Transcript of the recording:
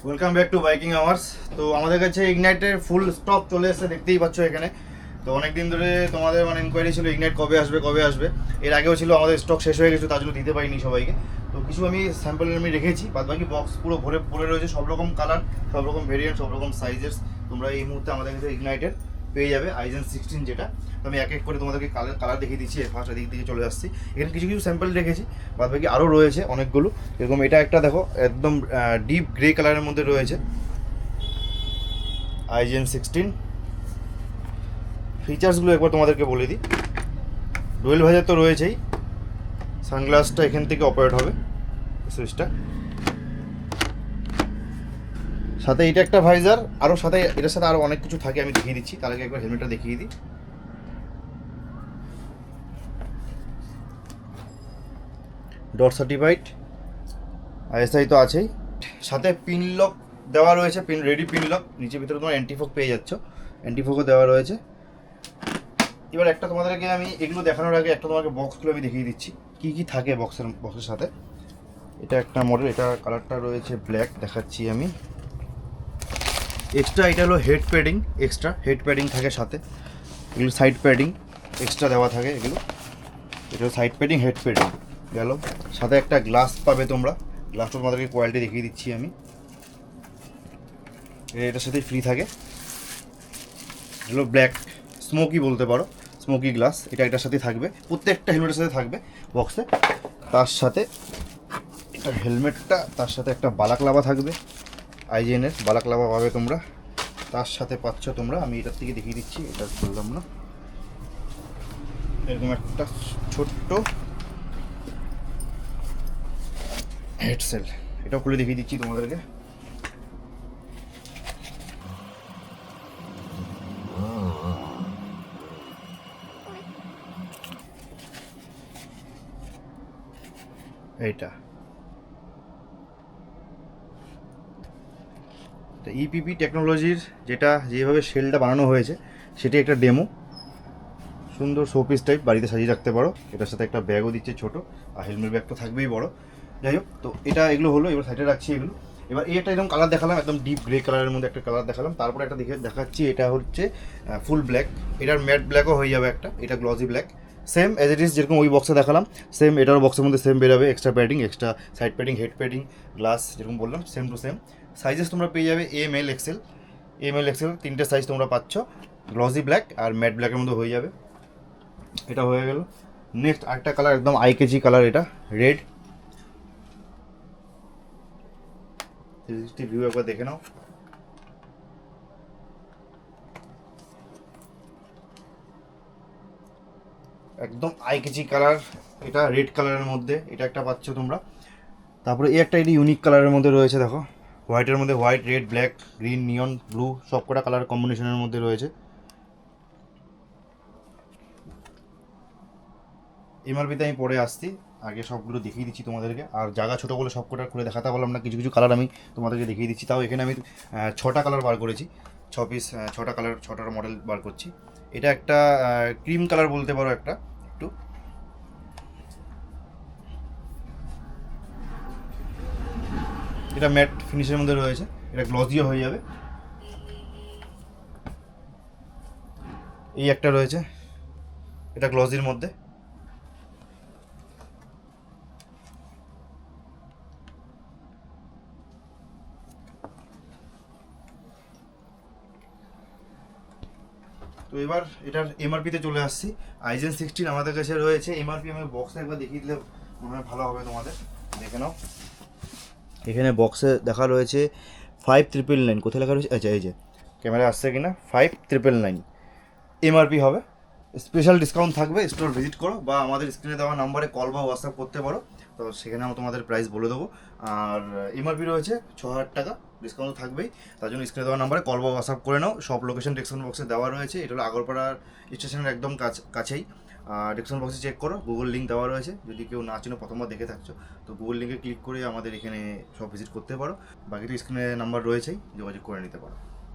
Welcome back to biking hours. তো আমাদের কাছে ইগনাইটের ফুল স্টক চলে এসেছে, দেখতেই পাচ্ছ এখানে। তো অনেক দিন ধরে তোমাদের ইনকোয়ারি ছিল ইগনাইট কবে আসবে। এর আগেও ছিল, আমাদের স্টক শেষ হয়ে গেছে, তার জন্য দিতে পারিনি সবাইকে। তো কিছু আমি স্যাম্পল আমি রেখেছি, বাদ বাকি বক্স পুরো ভরে পড়ে রয়েছে। সব রকম কালার, সব রকম ভেরিয়েন্ট, সব রকম সাইজের তোমরা এই মুহূর্তে আমাদের কাছে ইগনাইটের পেয়ে যাবে। আইজেন 16 যেটা। তো আমি এক এক করে তোমাদেরকে কালার দেখিয়ে দিচ্ছি। ফার্স্ট এদিক দিকে চলে আসছি। এখানে কিছু কিছু স্যাম্পল রেখেছি, বাদ বাকি আরও রয়েছে অনেকগুলো। এরকম এটা একটা দেখো, একদম ডিপ গ্রে কালারের মধ্যে রয়েছে আইজেন 16। ফিচার্সগুলো একবার তোমাদেরকে বলে দিই। ডুয়েল ভাইজার তো রয়েছেই, সানগ্লাসটা এখান থেকে অপারেট হবে, সুইচটা। সাথে এটা একটা ভাইজার, আরও সাথে এটার সাথে আরও অনেক কিছু থাকে, আমি দেখিয়ে দিচ্ছি। তার আগে একবার হেলমেটটা দেখিয়ে দিই। ডট সার্টিফাইড, আইএসআই তো আছেই। সাথে পিন লক দেওয়া রয়েছে, রেডি পিন লক। নিচের ভিতরে তোমার অ্যান্টিফোক পেয়ে যাচ্ছ, অ্যান্টিফোকও দেওয়া রয়েছে। এবার একটা তোমাদেরকে আমি এগুলো দেখানোর আগে একটা তোমাকে বক্সগুলো আমি দেখিয়ে দিচ্ছি কী কী থাকে বক্সের সাথে। এটা একটা মডেল, এটা কালারটা রয়েছে ব্ল্যাক, দেখাচ্ছি আমি। এক্সট্রা এটা হলো head padding, extra head padding থাকে সাথে। এগুলো সাইড প্যাডিং এক্সট্রা দেওয়া থাকে এগুলো। এটা সাইড প্যাডিং, হেড প্যাডিং গেল। সাথে একটা গ্লাস পাবে তোমরা, গ্লাসটা তোমাদেরকে কোয়ালিটি দেখিয়ে দিচ্ছি আমি। এটার সাথে ফ্রি থাকে। এগুলো ব্ল্যাক স্মোকি বলতে পারো, স্মোকি গ্লাস। এটার সাথে থাকবে, প্রত্যেকটা হেলমেটের সাথে থাকবে বক্সে। তার সাথে এটা হেলমেটটা, তার সাথে একটা বালাক্লাবা থাকবে, আইজেনের বালাক্লাবা পাবে তোমরা। তার সাথে পাচ্ছ তোমরা, আমি এটার থেকে দেখিয়ে দিচ্ছি, এটা বললাম না, এরকম একটা ছোট্ট হেডসেল। এটাও খুলে দেখিয়ে দিচ্ছি তোমাদেরকে। এইটা ইপিপি টেকনোলজির যেভাবে শেলটা বানানো হয়েছে, সেটি একটা ডেমো। সুন্দর শোপিস টাইপ, বাড়িতে সাজিয়ে রাখতে পারো। এটার সাথে একটা ব্যাগও দিচ্ছে ছোট, আর হেলমেট ব্যাগ তো থাকবেই বড়। যাই হোক, তো এগুলো হলো। এবার সাইডে রাখছি এগুলো। এবার একটা এরকম কালার দেখালাম, একদম ডিপ গ্রে কালারের মধ্যে একটা কালার দেখালাম। তারপরে একটা দেখাচ্ছি, এটা হচ্ছে ফুল ব্ল্যাক। এটার ম্যাট ব্ল্যাকও হয়ে যাবে একটা, এটা glossy black. Same as it is, যেরকম ওই বক্সে দেখালাম সেম এটার বক্সের মধ্যে সেম বেরোবে। Extra padding, extra side padding, head padding, glass, যেরকম বললাম সেম টু সেম। সাইজেস তোমরা পেয়ে যাবে এম এল এক্সেল, তিনটে সাইজ তোমরা পাচ্ছ। গ্লসি ব্ল্যাক আর ম্যাট ব্ল্যাকের মধ্যে হয়ে যাবে। এটা হয়ে গেল। নেক্সট আরেকটা কালার, একদম আইকেজি কালার, এটা রেড। 360 ভিউ একবার দেখে নাও। একদম আইকেজি কালার, এটা রেড কালারের মধ্যে, এটা একটা পাচ্ছ তোমরা। তারপরে একটা এটি ইউনিক কালারের মধ্যে রয়েছে, দেখো। হোয়াইটের মধ্যে white, red, black, green, neon blue, সব কটা কালার কম্বিনেশনের মধ্যে রয়েছে। এমআরপিতে আমি পরে আসছি, আগে সবগুলো দেখিয়ে দিচ্ছি তোমাদেরকে। আর জায়গা ছোটো বলে সব কটা খুলে দেখাতে পারলাম না, কিছু কিছু কালার আমি তোমাদেরকে দেখিয়ে দিচ্ছি। তাও এখানে আমি 6টা কালার বার করেছি, 6 পিস, 6টা কালার, 6টার মডেল বার করছি। এটা একটা ক্রিম কালার বলতে পারো, একটা একটু। এটা ম্যাট ফিনিশের মধ্যে রয়েছে, এটা গ্লসিও হয়ে যাবে। এই একটা রয়েছে, এটা গ্লসির মধ্যে। তো এবার এটার এমআরপিতে চলে আসছি। আইজেন 16 আমাদের কাছে রয়েছে। এমআরপি আমি বক্সে একবার দেখিয়ে দিলে মনে হয় ভালো হবে তোমাদের, দেখে নাও। এখানে বক্সে দেখা রয়েছে 5999। কোথায় লেখা রয়েছে? আচ্ছা, এই যে ক্যামেরা আসছে কিনা, 5999 এমআরপি হবে। স্পেশাল ডিসকাউন্ট থাকবে, স্টোর ভিজিট করো বা আমাদের স্ক্রিনে দেওয়া নাম্বারে কল বা হোয়াটসঅ্যাপ করতে পারো। তো সেখানে আমি তোমাদের প্রাইস বলে দেবো। আর এমআরপি রয়েছে 6000 টাকা, ডিসকাউন্ট থাকবেই। তার জন্য স্ক্রিনে দেওয়া নাম্বারে কল বা হোয়াটসঅ্যাপ করে নাও। সব লোকেশন ডেসক্রিপশন বক্সে দেওয়া রয়েছে। এটা হলো আগরপাড়ার স্টেশনের একদম কাছেই। ডেসক্রিপশন বক্সে চেক করো, গুগল লিঙ্ক দেওয়া রয়েছে। যদি কেউ না চিনো, প্রথমবার দেখে থাকছো, তো গুগল লিঙ্কে ক্লিক করে আমাদের এখানে সব ভিজিট করতে পারো। বাকি তো স্ক্রিনে নাম্বার রয়েছেই, যোগাযোগ করে নিতে পারো।